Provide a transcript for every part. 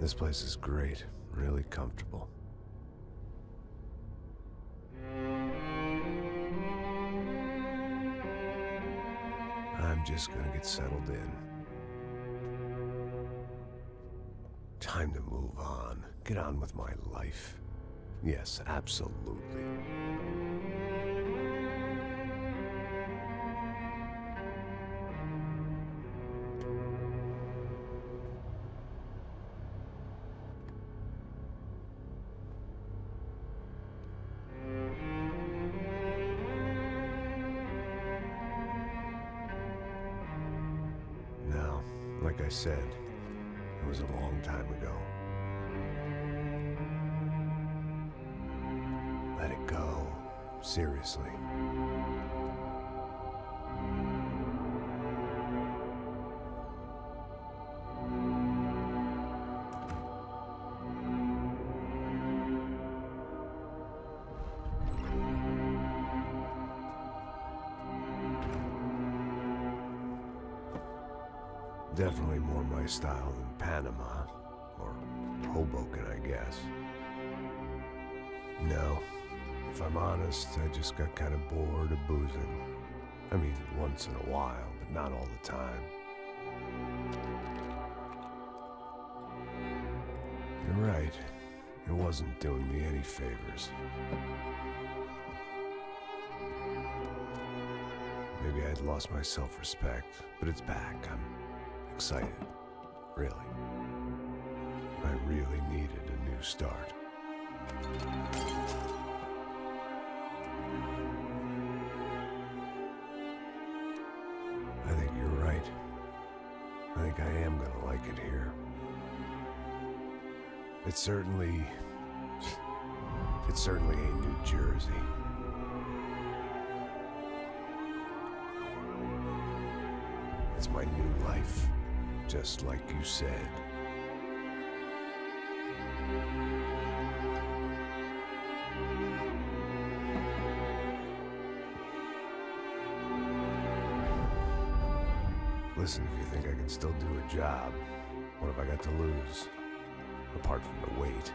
This place is great, really comfortable. I'm just gonna get settled in. Time to move on. Get on with my life. Yes, absolutely. Now, like I said, it was a long time ago. Let it go. Seriously. Definitely more my style than Panama, or Hoboken, I guess. No, if I'm honest, I just got kind of bored of boozing. I mean, once in a while, but not all the time. You're right, it wasn't doing me any favors. Maybe I'd lost my self-respect, but it's back. I'm excited, really. I really needed a new start. I think you're right. I think I am gonna like it here. It certainly ain't New Jersey. It's my new life, just like you said. Listen, if you think I can still do a job, what have I got to lose? Apart from the weight.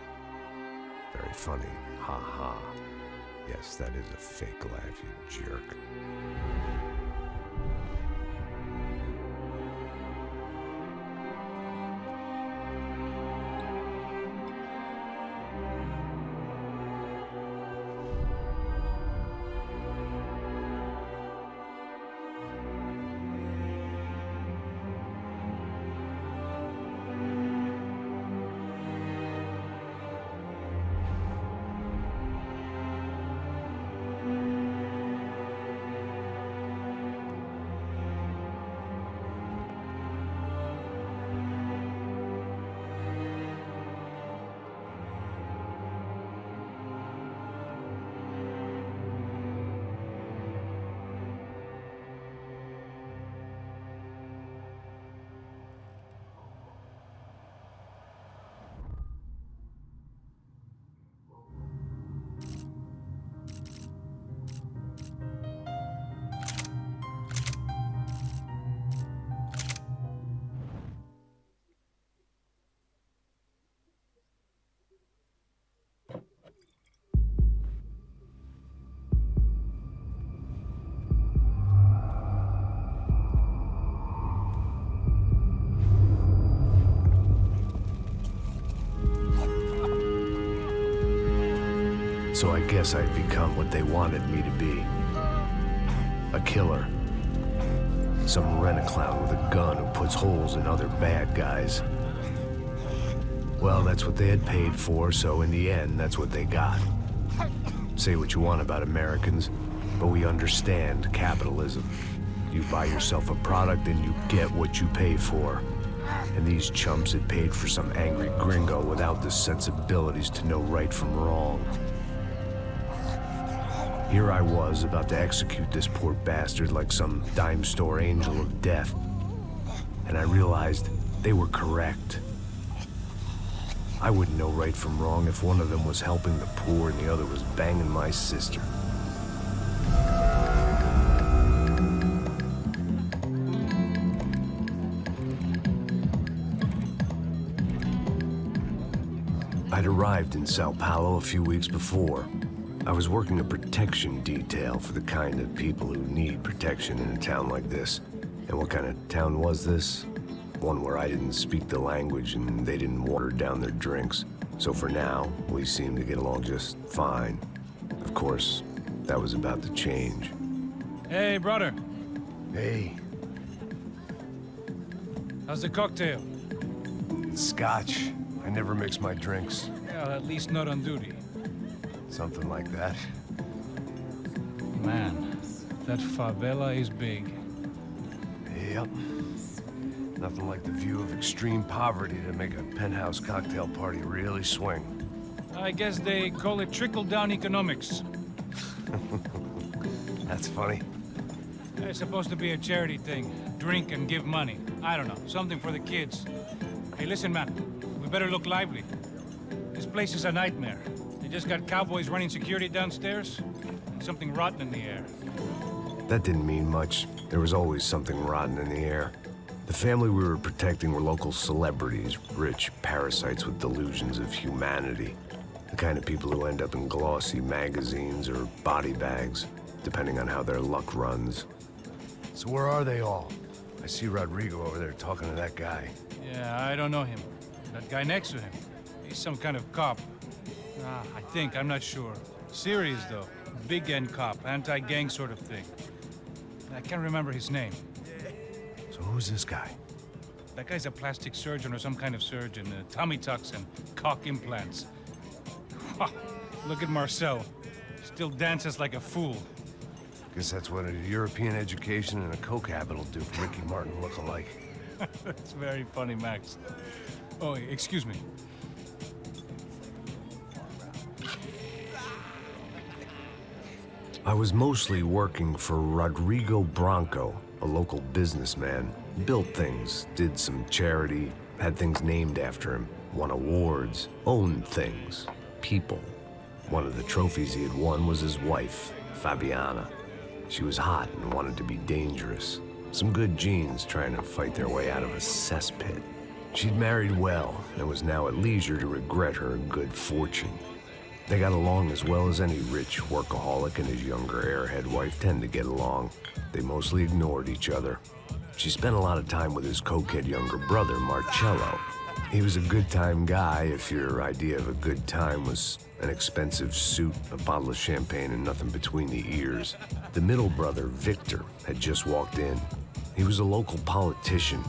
Very funny, ha ha. Yes, that is a fake laugh, you jerk. So I guess I'd become what they wanted me to be. A killer. Some rent-a-clown with a gun who puts holes in other bad guys. Well, that's what they had paid for, so in the end, that's what they got. Say what you want about Americans, but we understand capitalism. You buy yourself a product and you get what you pay for. And these chumps had paid for some angry gringo without the sensibilities to know right from wrong. Here I was, about to execute this poor bastard like some dime store angel of death. And I realized they were correct. I wouldn't know right from wrong if one of them was helping the poor and the other was banging my sister. I'd arrived in Sao Paulo a few weeks before. I was working a protection detail for the kind of people who need protection in a town like this. And what kind of town was this? One where I didn't speak the language and they didn't water down their drinks. So for now, we seemed to get along just fine. Of course, that was about to change. Hey, brother. Hey. How's the cocktail? Scotch. I never mix my drinks. Well, at least not on duty. Something like that. Man, that favela is big. Yep. Nothing like the view of extreme poverty to make a penthouse cocktail party really swing. I guess they call it trickle-down economics. That's funny. It's supposed to be a charity thing. Drink and give money. I don't know, something for the kids. Hey, listen, man. We better look lively. This place is a nightmare. They just got cowboys running security downstairs, and something rotten in the air. That didn't mean much. There was always something rotten in the air. The family we were protecting were local celebrities, rich parasites with delusions of humanity. The kind of people who end up in glossy magazines or body bags, depending on how their luck runs. So where are they all? I see Rodrigo over there talking to that guy. Yeah, I don't know him. That guy next to him, he's some kind of cop. I think, I'm not sure. Serious, though. Big N cop, anti-gang sort of thing. I can't remember his name. So who's this guy? That guy's a plastic surgeon or some kind of surgeon. Tummy tucks and cock implants. Look at Marcel. Still dances like a fool. Guess that's what a European education and a coke habit will do for Ricky Martin look-alike. That's very funny, Max. Oh, excuse me. I was mostly working for Rodrigo Branco, a local businessman. Built things, did some charity, had things named after him, won awards, owned things, people. One of the trophies he had won was his wife, Fabiana. She was hot and wanted to be dangerous. Some good genes trying to fight their way out of a cesspit. She'd married well and was now at leisure to regret her good fortune. They got along as well as any rich workaholic and his younger airhead wife tend to get along. They mostly ignored each other. She spent a lot of time with his cokehead younger brother, Marcello. He was a good-time guy if your idea of a good time was an expensive suit, a bottle of champagne, and nothing between the ears. The middle brother, Victor, had just walked in. He was a local politician.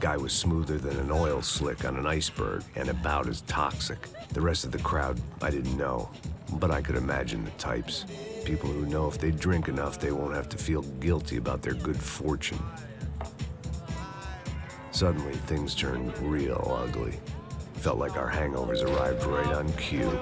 Guy was smoother than an oil slick on an iceberg and about as toxic. The rest of the crowd, I didn't know, but I could imagine the types. People who know if they drink enough, they won't have to feel guilty about their good fortune. Suddenly, things turned real ugly. Felt like our hangovers arrived right on cue.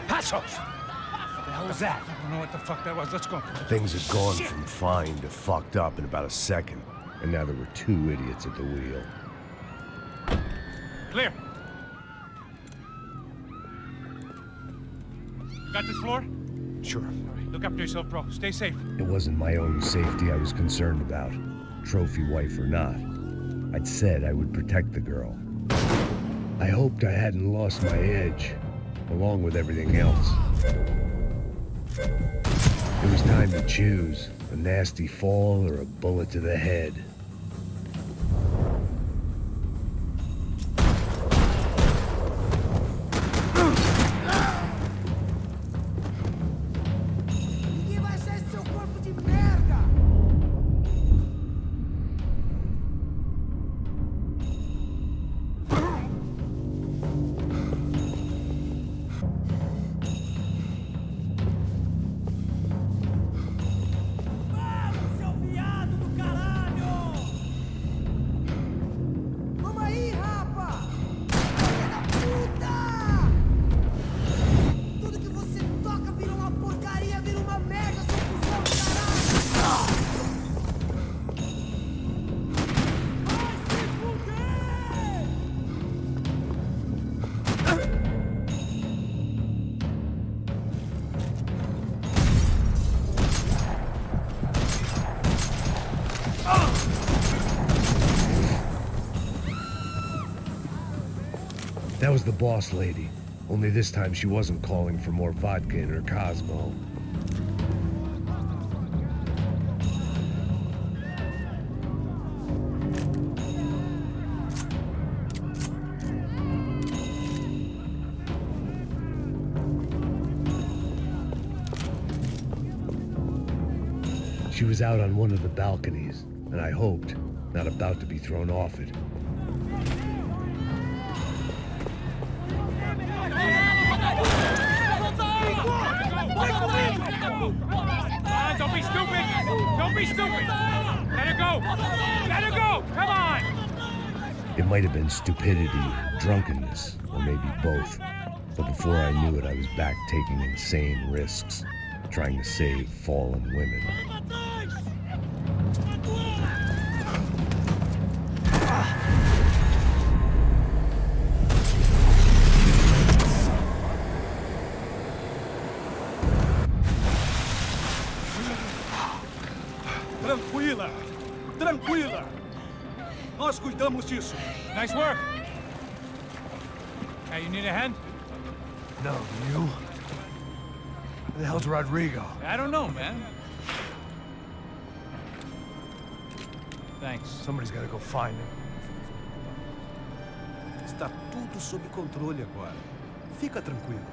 Passos! What the hell was that? I don't know what the fuck that was. Let's go. Things had gone from fine to fucked up in about a second, and now there were two idiots at the wheel. Clear. You got this floor? Sure. All right, look after yourself, bro. Stay safe. It wasn't my own safety I was concerned about, trophy wife or not. I'd said I would protect the girl. I hoped I hadn't lost my edge, along with everything else. It was time to choose, a nasty fall or a bullet to the head. That was the boss lady. Only this time she wasn't calling for more vodka in her Cosmo. She was out on one of the balconies, and I hoped, not about to be thrown off it. Don't be stupid! Don't be stupid! Let her go! Let her go! Come on! It might have been stupidity, drunkenness, or maybe both. But before I knew it, I was back taking insane risks, trying to save fallen women. Tranquila! Tranquila! Nós cuidamos disso. Nice work! Hey, you need a hand? No, you? Where the hell's Rodrigo? I don't know, man. Thanks. Somebody's gotta go find him. Está tudo sob controle agora. Fica tranquilo.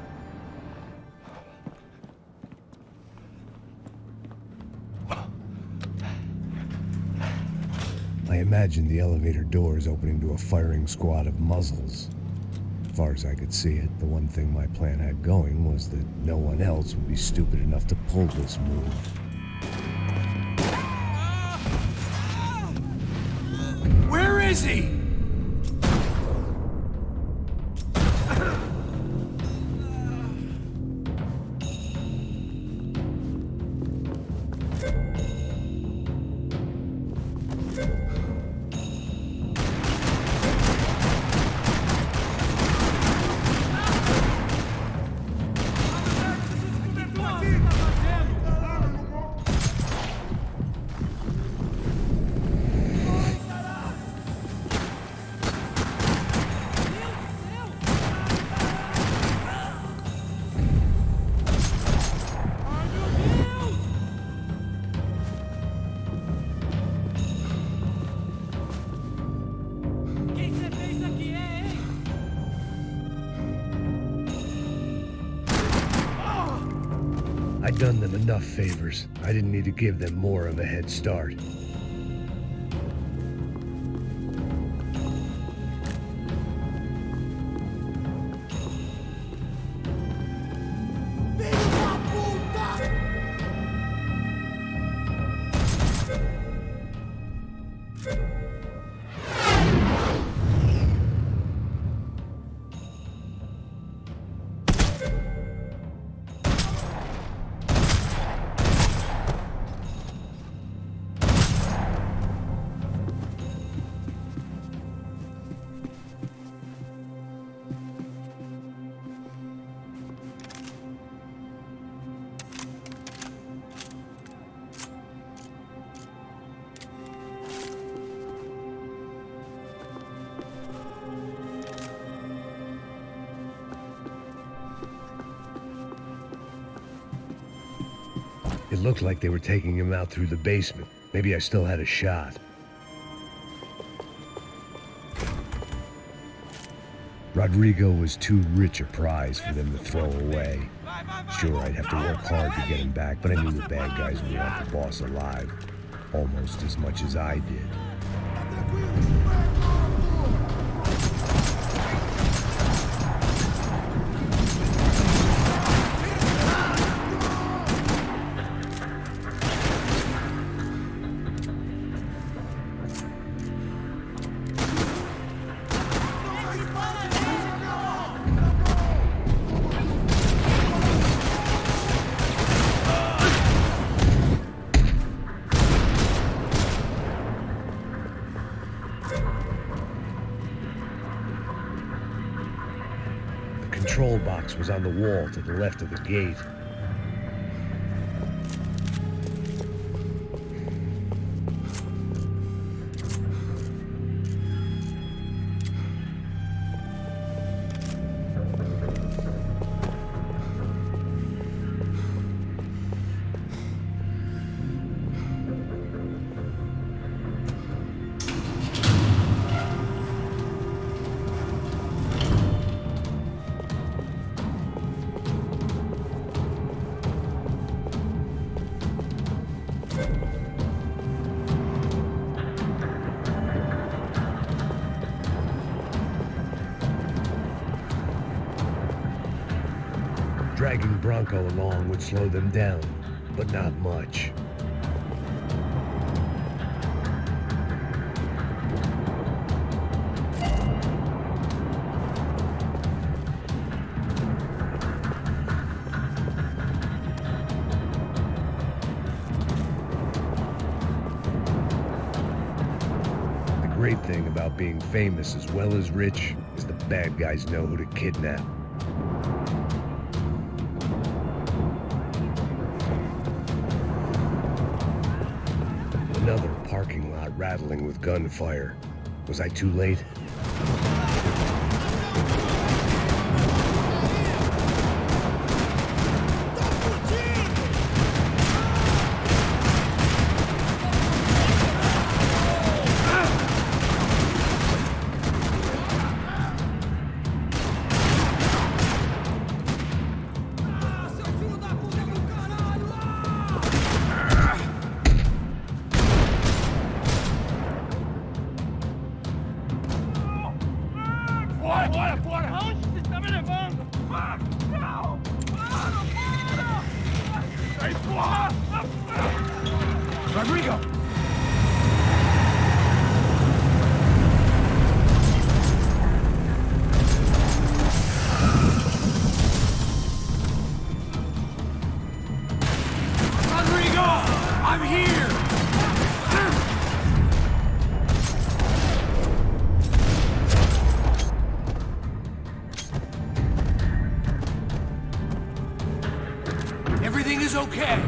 I imagined the elevator doors opening to a firing squad of muzzles. As far as I could see it, the one thing my plan had going was that no one else would be stupid enough to pull this move. Where is he? I'd done them enough favors. I didn't need to give them more of a head start. It looked like they were taking him out through the basement. Maybe I still had a shot. Rodrigo was too rich a prize for them to throw away. Sure, I'd have to work hard to get him back, but I knew the bad guys would want the boss alive. Almost as much as I did. The control box was on the wall to the left of the gate. Dragging Bronco along would slow them down, but not much. The great thing about being famous as well as rich is the bad guys know who to kidnap. Another parking lot rattling with gunfire. Was I too late? Rodrigo! Rodrigo! I'm here! Everything is okay.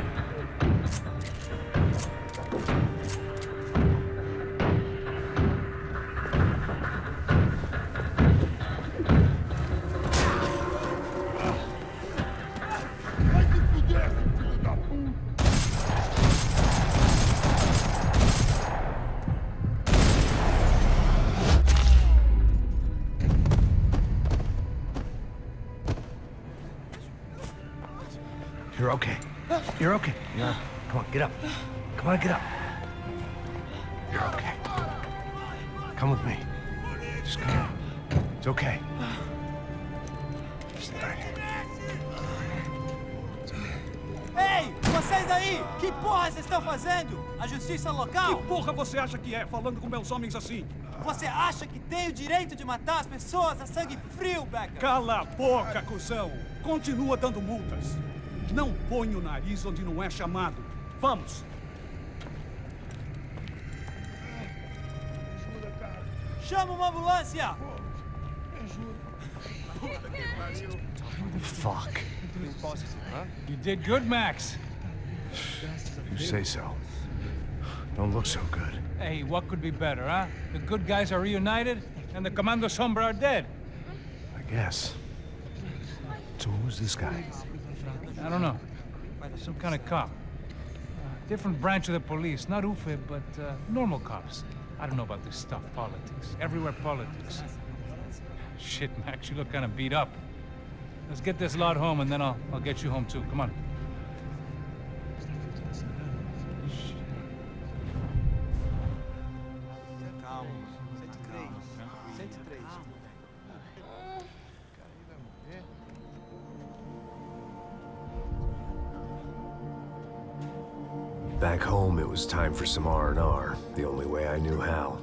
You're okay. You're okay. Yeah. Come on, get up. Come on, get up. You're okay. Come with me. Just come on. It's okay. Stay right here. Ei, vocês aí! Que porra vocês estão fazendo? A justiça local? Que porra você acha que é, falando com meus homens assim? Você acha que tem o direito de matar as pessoas a sangue frio, Becker? Cala a boca, cuzão! Continua dando multas. Não põe o nariz onde não é chamado. Vamos! Chama uma ambulância! Fuck. You did good, Max. You say so. Don't look so good. Hey, what could be better, huh? The good guys are reunited, and the Commando Sombra are dead. I guess. So who's this guy? I don't know. Some kind of cop. Different branch of the police. Not UFE, but normal cops. I don't know about this stuff. Politics. Everywhere politics. Shit, Max, you look kind of beat up. Let's get this lot home, and then I'll get you home, too. Come on. Calma. 103. Back home, it was time for some R&R, the only way I knew how.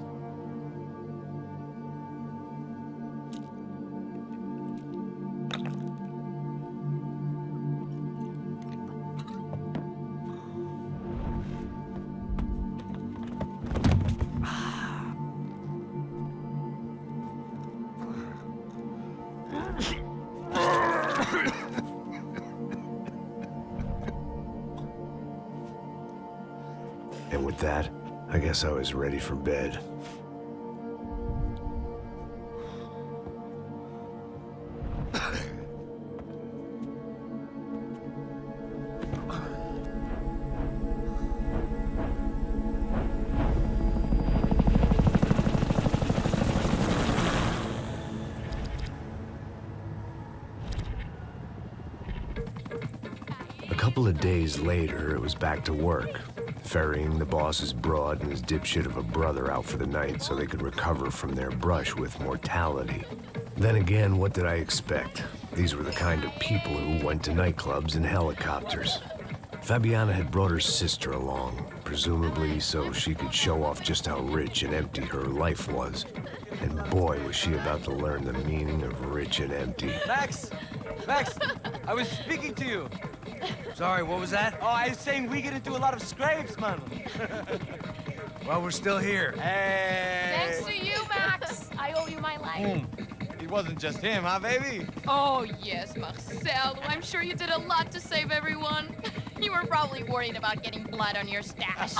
And with that, I guess I was ready for bed. A couple of days later, it was back to work. Ferrying the boss's broad and his dipshit of a brother out for the night so they could recover from their brush with mortality. Then again, what did I expect? These were the kind of people who went to nightclubs in helicopters. Fabiana had brought her sister along, presumably so she could show off just how rich and empty her life was. And boy, was she about to learn the meaning of rich and empty. Max! Max! I was speaking to you. Sorry, what was that? Oh, I was saying we get into a lot of scrapes, man. Well, we're still here. Hey! Thanks to you, Max. I owe you my life. It wasn't just him, huh, baby? Oh, yes, Marcel. I'm sure you did a lot to save everyone. You were probably worried about getting blood on your stash.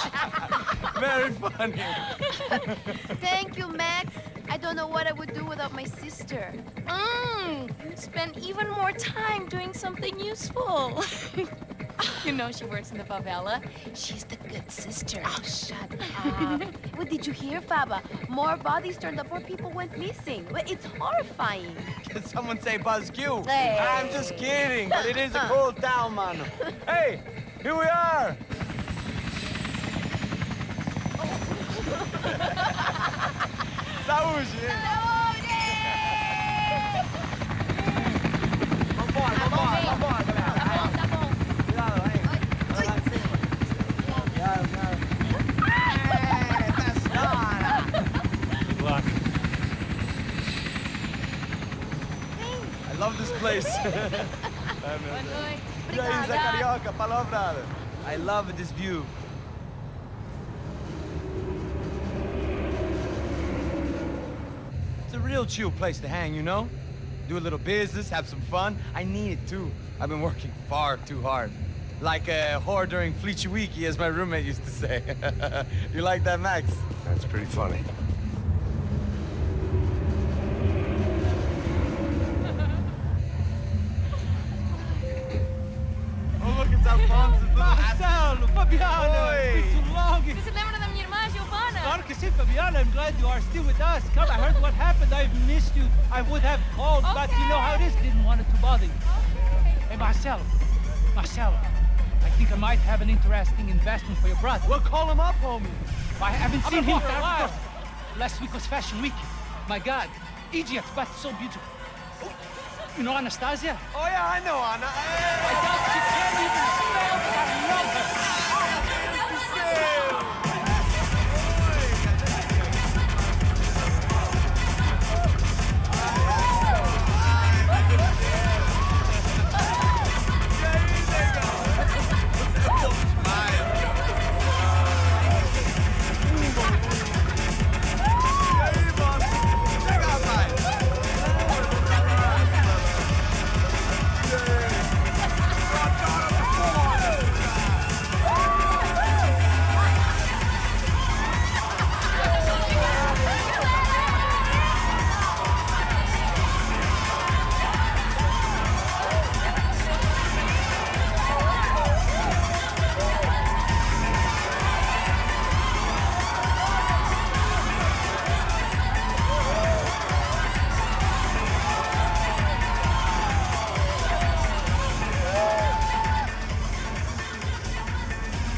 Very funny. Thank you, Max. I don't know what I would do without my sister. Spend even more time doing something useful. You know she works in the favela. She's the good sister. Oh, shut up. What did you hear, Faba? More bodies turned up, more people went missing. Well, it's horrifying. Did someone say Buzz Q? Hey. I'm just kidding, but it is a cool town, man. Hey, here we are. Saúde! Vambora, vambora, vambora, galera. Tá bom. Cuidado, hein? Cuidado, cuidado. Good luck. I love this place. E aí, Zé Carioca, palavra. I love this view. It's a real chill place to hang, you know? Do a little business, have some fun. I need it too. I've been working far too hard. Like a whore during Fleechy Weeky, as my roommate used to say. You like that, Max? That's pretty funny. Oh, look, it's Alfonso's little Marcelo, Fabiana, Oi. it's been so long. Você se lembra da minha irmã, Giovanna? Claro que sim, Fabiana. I'm glad you are still with us. Come, I heard what happened. I've missed you. I would have called, but you know how it is. Didn't want it to bother you. Hey, Marcelo. Marcelo, I think I might have an interesting investment for your brother. Well, call him up, homie. I haven't seen him for a while. Last week was Fashion Week. My God, Egypt, but so beautiful. You know Anastasia? Oh, yeah, I know, Anna. I doubt she can't even spell, but I love her.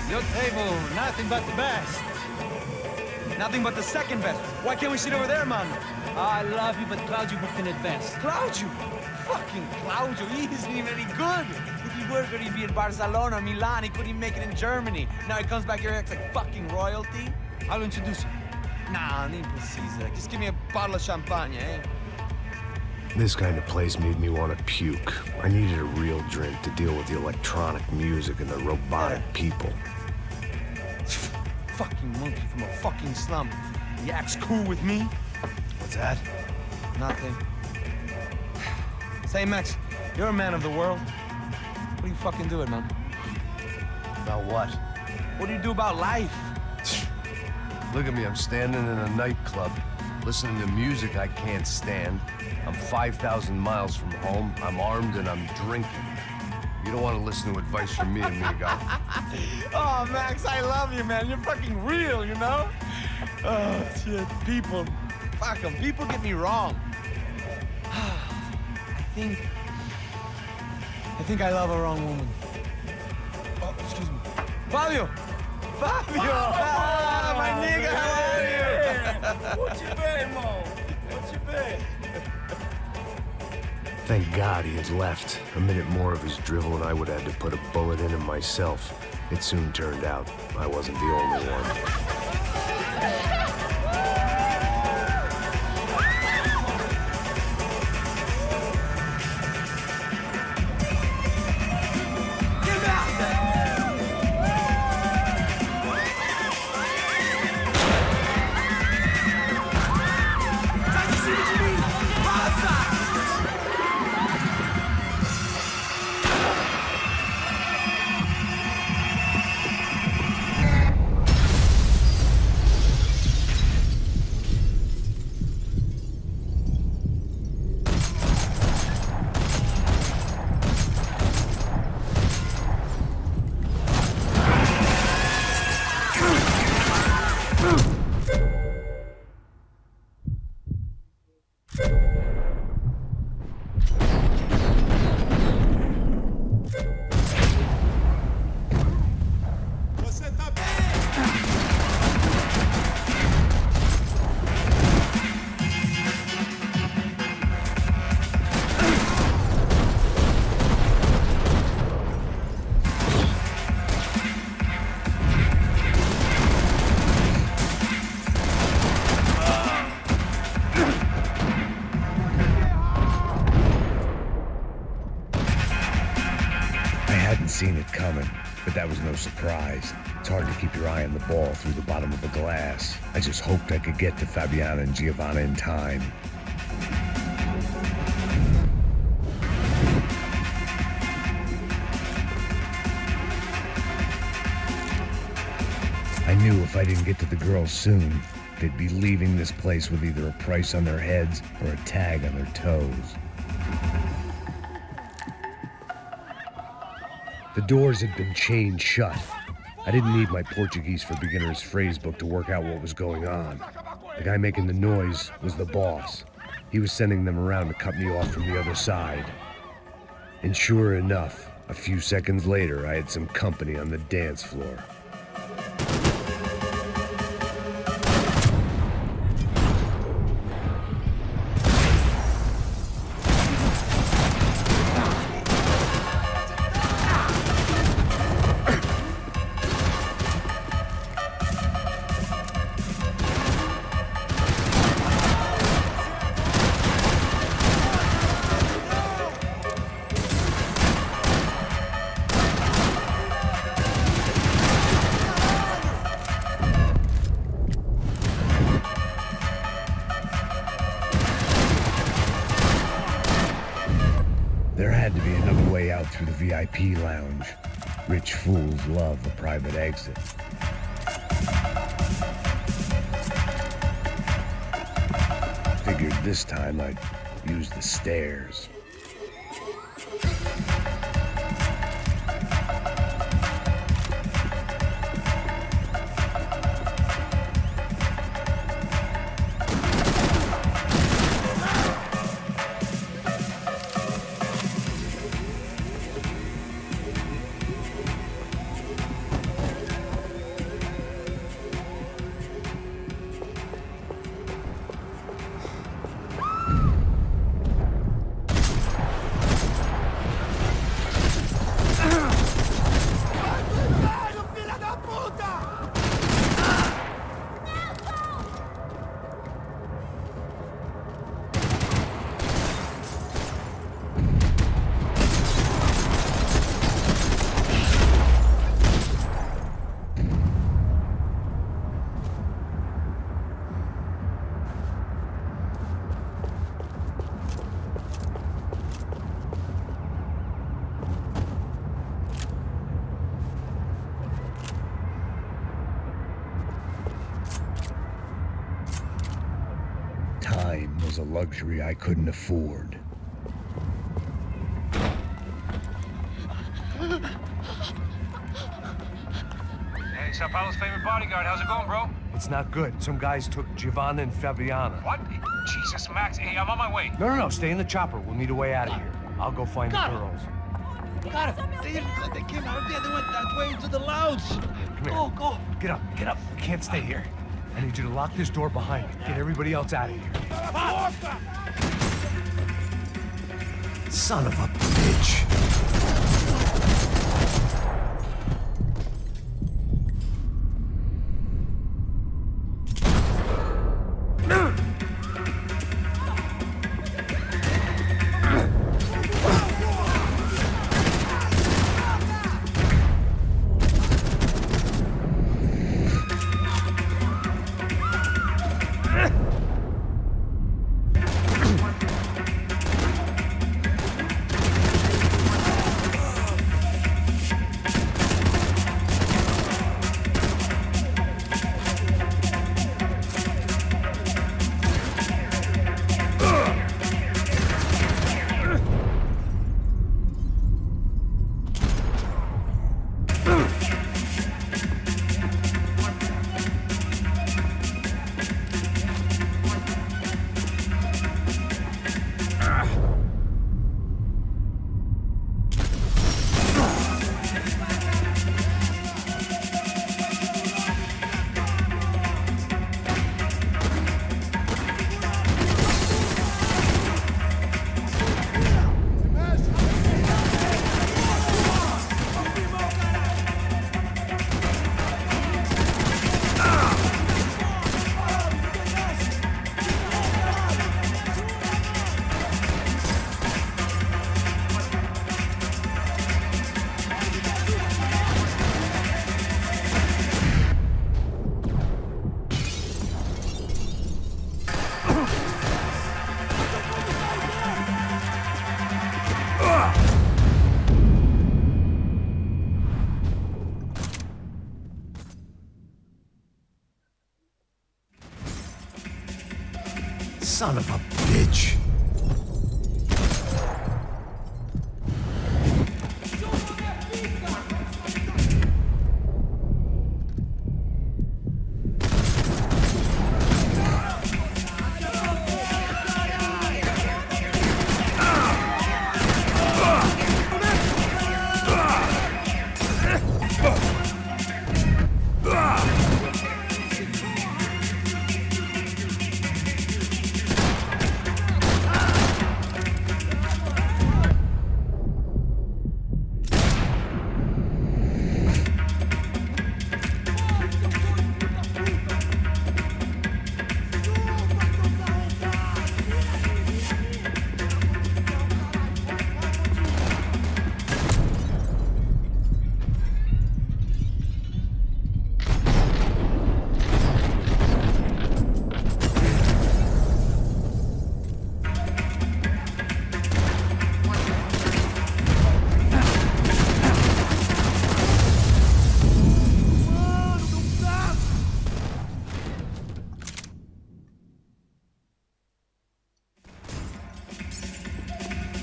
Your table, nothing but the best. Nothing but the second best. Why can't we sit over there, man? I love you, but Claudio booked in advance. Claudio? Fucking Claudio, he isn't even any good. If he were good, he'd be in Barcelona, Milan. He couldn't even make it in Germany. Now he comes back here and acts like fucking royalty. I'll introduce you. Nah, nem precisa. Just give me a bottle of champagne, eh? This kind of place made me want to puke. I needed a real drink to deal with the electronic music and the robotic people. Fucking monkey from a fucking slum. He acts cool with me. What's that? Nothing. Say, Max, you're a man of the world. What do you fucking do it, man? About what? What do you do about life? Look at me, I'm standing in a nightclub, listening to music I can't stand. I'm 5,000 miles from home, I'm armed, and I'm drinking. You don't want to listen to advice from me, amigo. Oh, Max, I love you, man. You're fucking real, you know? Oh, shit, people. Fuck 'em. People get me wrong. I think I love a wrong woman. Oh, excuse me. Fabio! Fabio! Ah, my nigga, how are you? What you been, Mo? What you been? Thank God he had left. A minute more of his drivel and I would have had to put a bullet in him myself. It soon turned out I wasn't the only one. Seen it coming, but that was no surprise. It's hard to keep your eye on the ball through the bottom of a glass. I just hoped I could get to Fabiana and Giovanna in time. I knew if I didn't get to the girls soon, they'd be leaving this place with either a price on their heads or a tag on their toes. The doors had been chained shut. I didn't need my Portuguese for Beginners phrase book to work out what was going on. The guy making the noise was the boss. He was sending them around to cut me off from the other side. And sure enough, a few seconds later, I had some company on the dance floor. There had to be another way out through the VIP lounge. Rich fools love a private exit. Figured this time I'd use the stairs. Time was a luxury I couldn't afford. Hey, Sao Paulo's favorite bodyguard. How's it going, bro? It's not good. Some guys took Giovanna and Fabiana. What? Jesus, Max. Hey, I'm on my way. No, stay in the chopper. We'll need a way out of here. I'll go find the girls. Got it. They came out of there. They went that way into the lounge. Come here. Go. Get up. We can't stay here. I need you to lock this door behind you. Get everybody else out of here. Son of a bitch. Son of a bitch.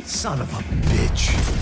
Son of a bitch.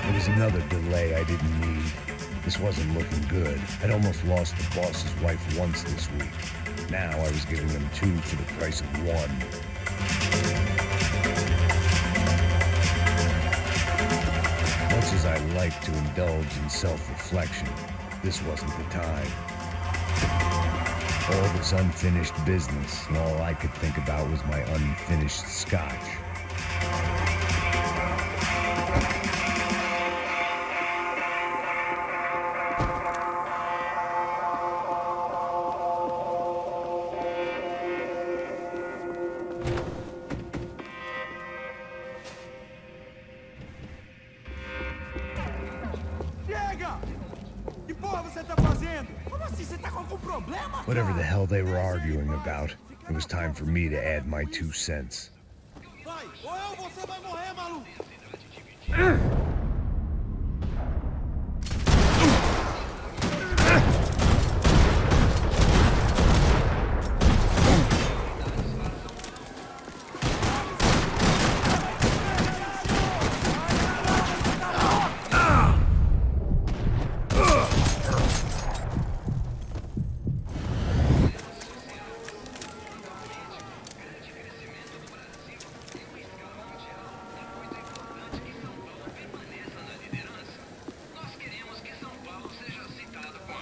There was another delay I didn't need. This wasn't looking good. I'd almost lost the boss's wife once this week. Now I was giving them 2 for the price of 1. Much as I like to indulge in self-reflection, this wasn't the time. All this unfinished business, and all I could think about was my unfinished scotch. Whatever the hell they were arguing about, it was time for me to add my 2 cents.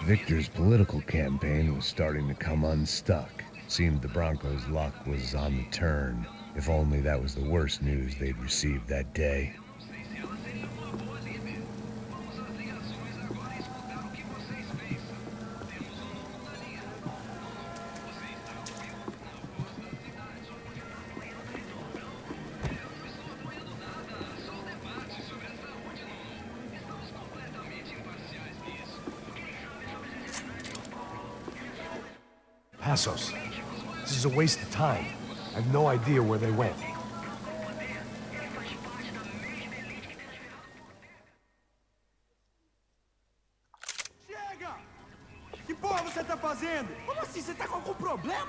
Victor's political campaign was starting to come unstuck. Seemed the Broncos' luck was on the turn. If only that was the worst news they'd received that day. Passos. This is a waste of time. I have no idea where they went.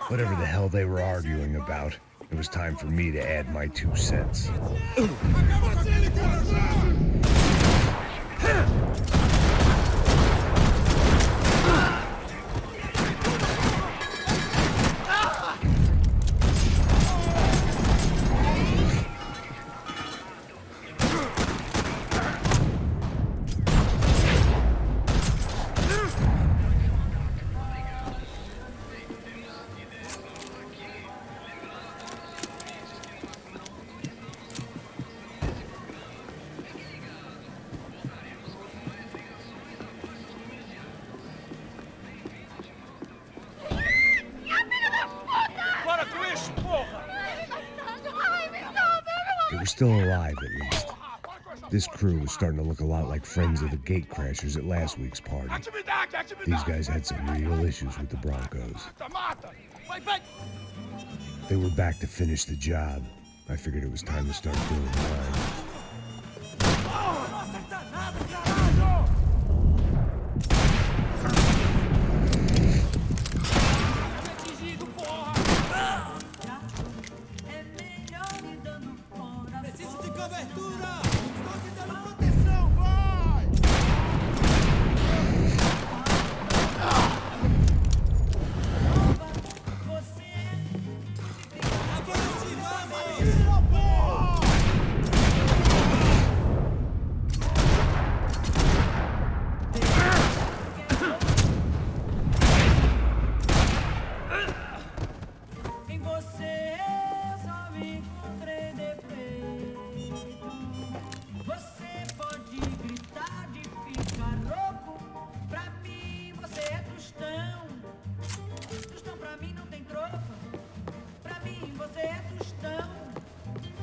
Whatever the hell they were arguing about, it was time for me to add my 2 cents. They were still alive, at least. This crew was starting to look a lot like friends of the gatecrashers at last week's party. These guys had some real issues with the Broncos. They were back to finish the job. I figured it was time to start doing mine.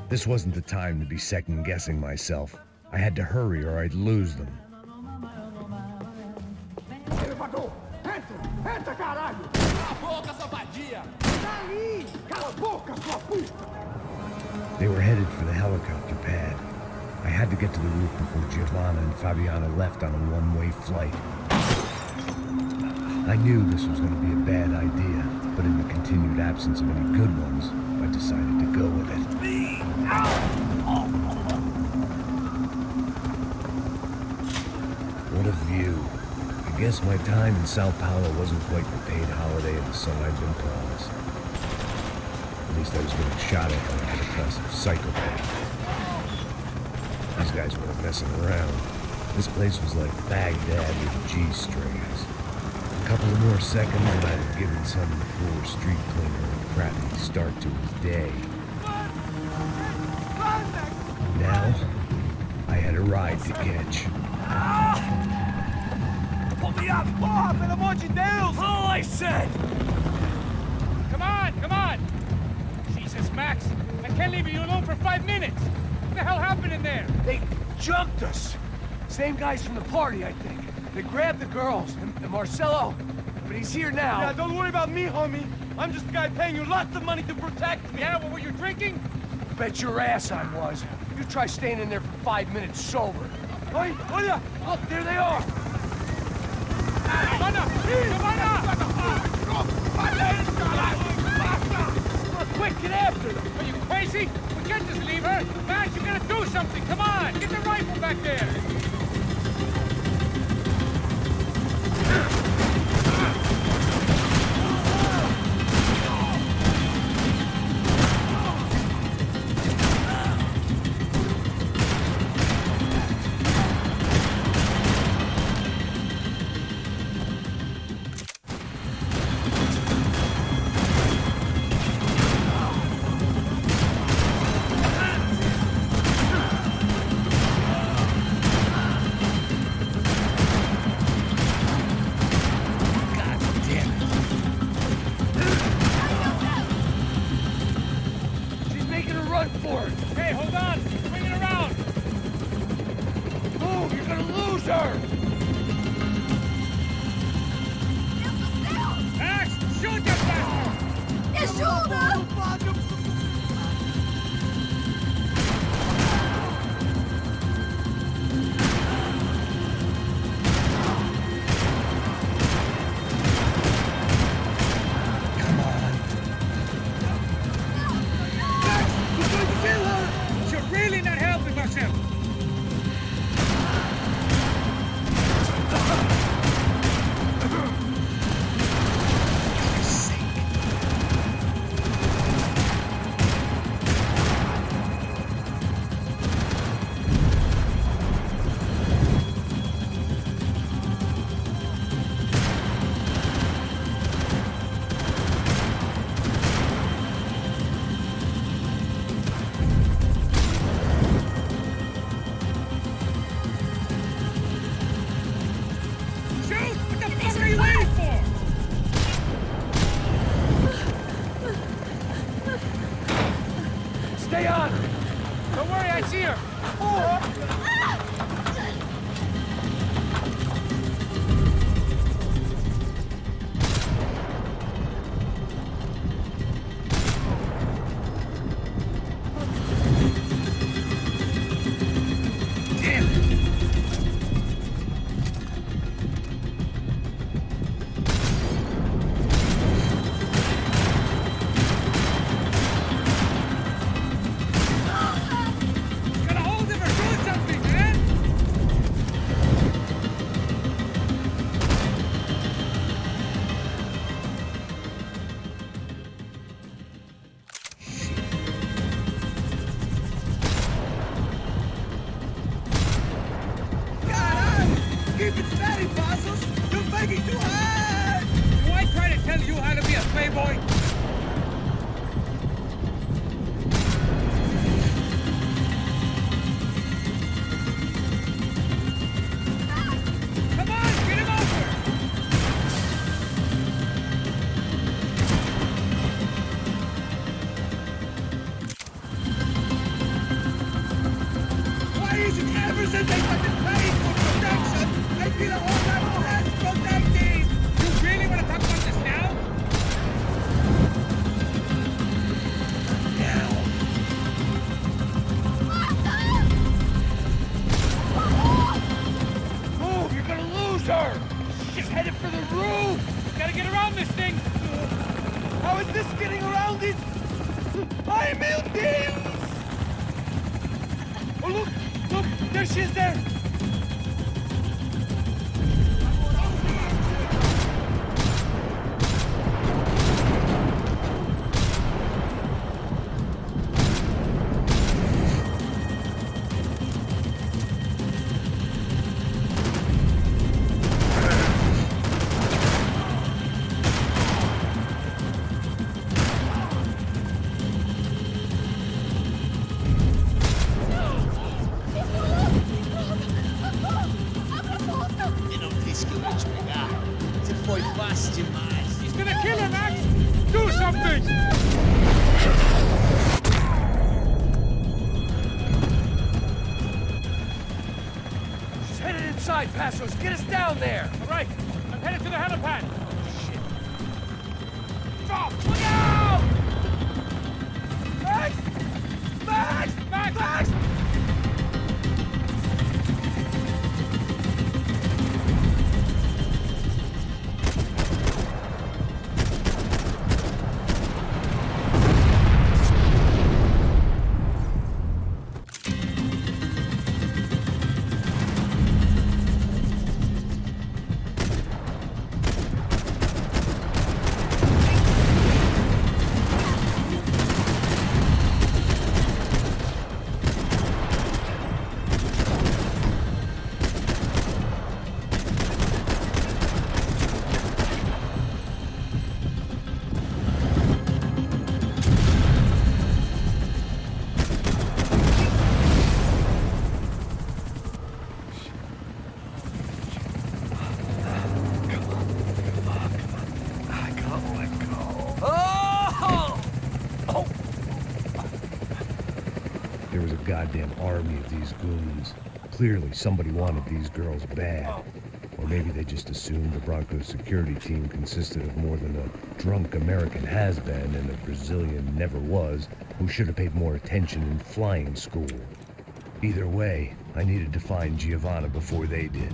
This wasn't the time to be second-guessing myself. I had to hurry or I'd lose them. They were headed for the helicopter pad. I had to get to the roof before Giovanna and Fabiana left on a one-way flight. I knew this was going to be a bad idea, but in the continued absence of any good ones, I decided to go with it. What a view. I guess my time in Sao Paulo wasn't quite the paid holiday of the son I'd been promised. At least I was getting shot at by a middle-class psychopath. These guys weren't messing around. This place was like Baghdad with G-strings. A couple of more seconds and I'd have given some poor street cleaner a crappy start to his day. Now, I had a ride to catch. Pull me up! Bob, pelo amor de Deus! All I said! Come on, come on! Jesus, Max, I can't leave you alone for 5 minutes! What the hell happened in there? They jumped us! Same guys from the party, I think. They grabbed the girls, and Marcelo, but he's here now. Yeah, don't worry about me, homie. I'm just the guy paying you lots of money to protect me. Yeah, what were you drinking? Bet your ass I was. You try staying in there for 5 minutes sober. Oi, olha! Look, there they are! Quick, get after them! Are you crazy? We can't just leave her! Max, you gotta do something! Come on! Get the rifle back there! Stay on! Don't worry, I see her! disse que eu ia te pegar. Você foi fácil demais. He's gonna kill her, Max! Do something! She's headed inside, Passos. Get us down there. All right, I'm headed to the helipad. Shit. Stop! Look out! Max! Max! Max! Max! There was a goddamn army of these goons. Clearly, somebody wanted these girls bad. Or maybe they just assumed the Broncos security team consisted of more than a drunk American has-been and a Brazilian never was who should have paid more attention in flying school. Either way, I needed to find Giovanna before they did.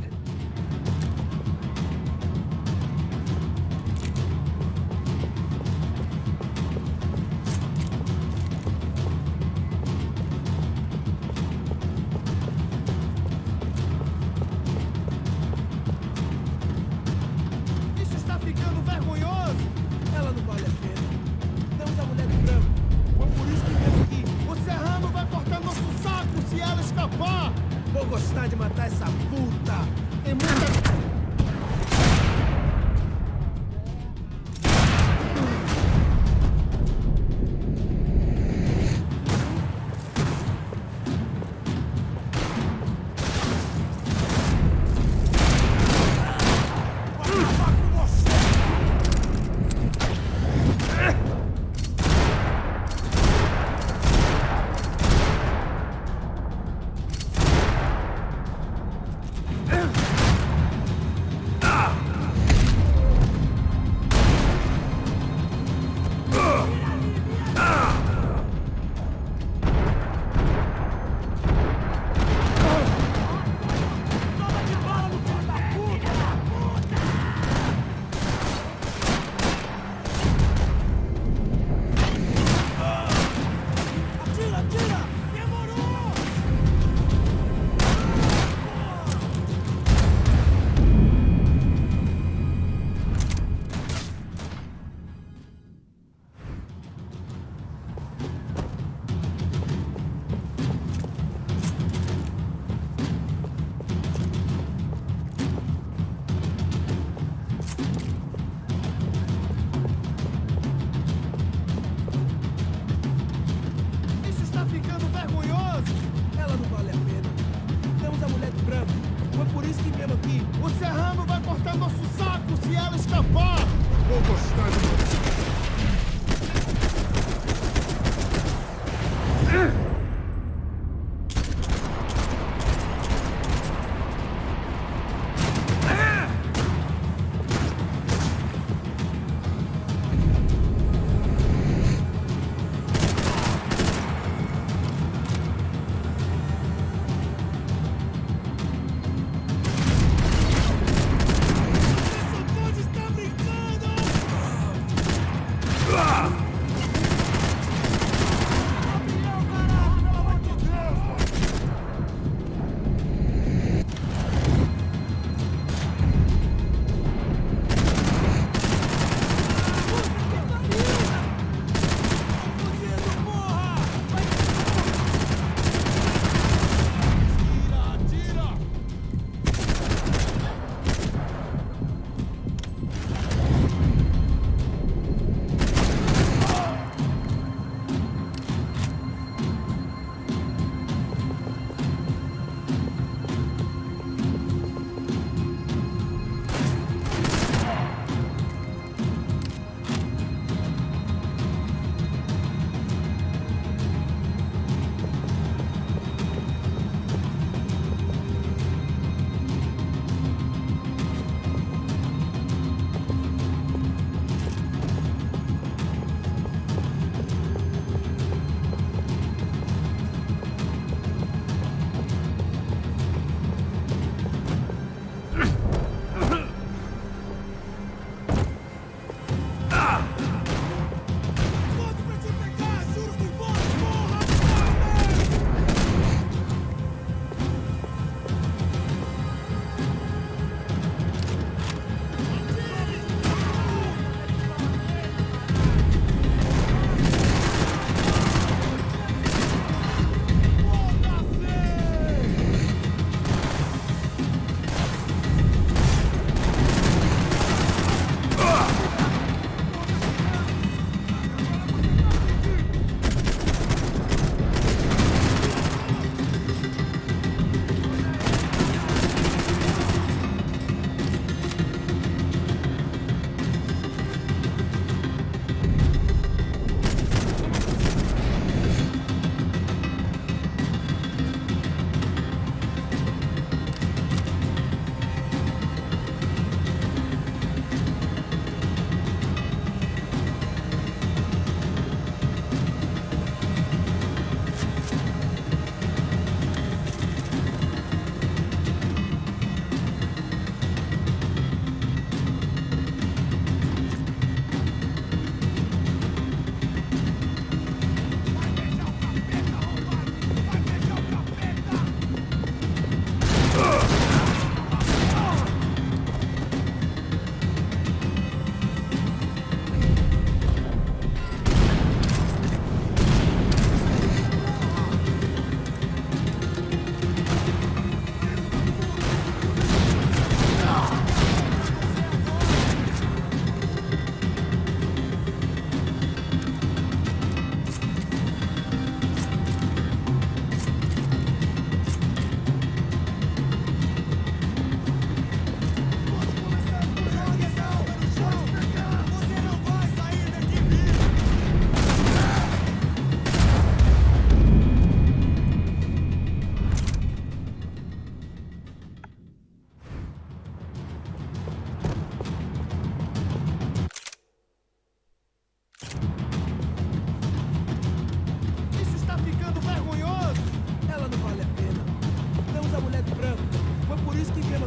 Isso está ficando vergonhoso. Ela não vale a pena. Temos a mulher do branco. Foi por isso que viemos aqui. O Serrano vai cortar nosso saco se ela escapar. Vou gostar de matar essa puta. Tem muita... Isso está ficando vergonhoso. Ela não vale a pena. Temos a mulher do branco. Foi por isso que viemos aqui. O Serrano vai cortar nosso saco se ela escapar. Vou gostar de você. Isso pode estar brincando!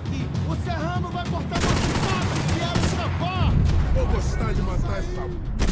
aqui. O Serrano vai cortar nosso papo se ela escapar. Vou gostar de matar essa...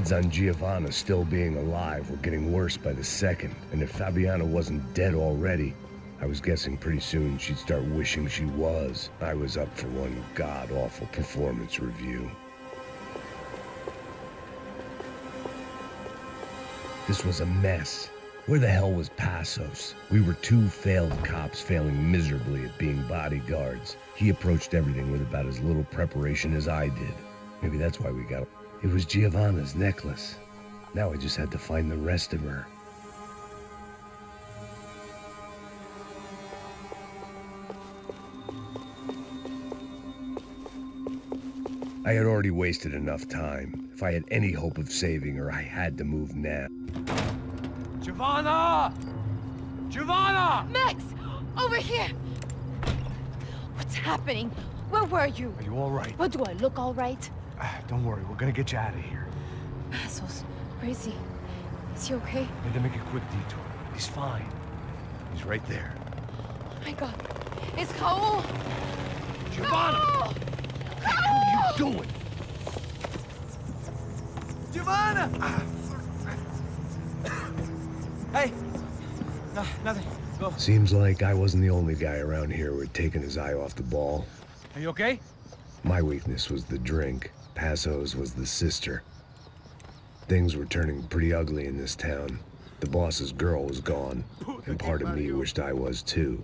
odds on Giovanna still being alive were getting worse by the second, and if Fabiana wasn't dead already, I was guessing pretty soon she'd start wishing she was. I was up for one god-awful performance review. This was a mess. Where the hell was Passos? We were two failed cops failing miserably at being bodyguards. He approached everything with about as little preparation as I did. Maybe that's why we got... It was Giovanna's necklace. Now I just had to find the rest of her. I had already wasted enough time. If I had any hope of saving her, I had to move now. Giovanna! Giovanna! Max! Over here! What's happening? Where were you? Are you all right? What, do I look all right? Don't worry, we're gonna get you out of here. Passos, where is he? Is he okay? We had to make a quick detour. He's fine. He's right there. Oh my God. It's Raul! Giovanna! Raul! What are you doing? Giovanna! Hey! No, nothing. Go. Seems like I wasn't the only guy around here who had taken his eye off the ball. Are you okay? My weakness was the drink. Passos was the sister. Things were turning pretty ugly in this town. The boss's girl was gone, and part of me wished I was too.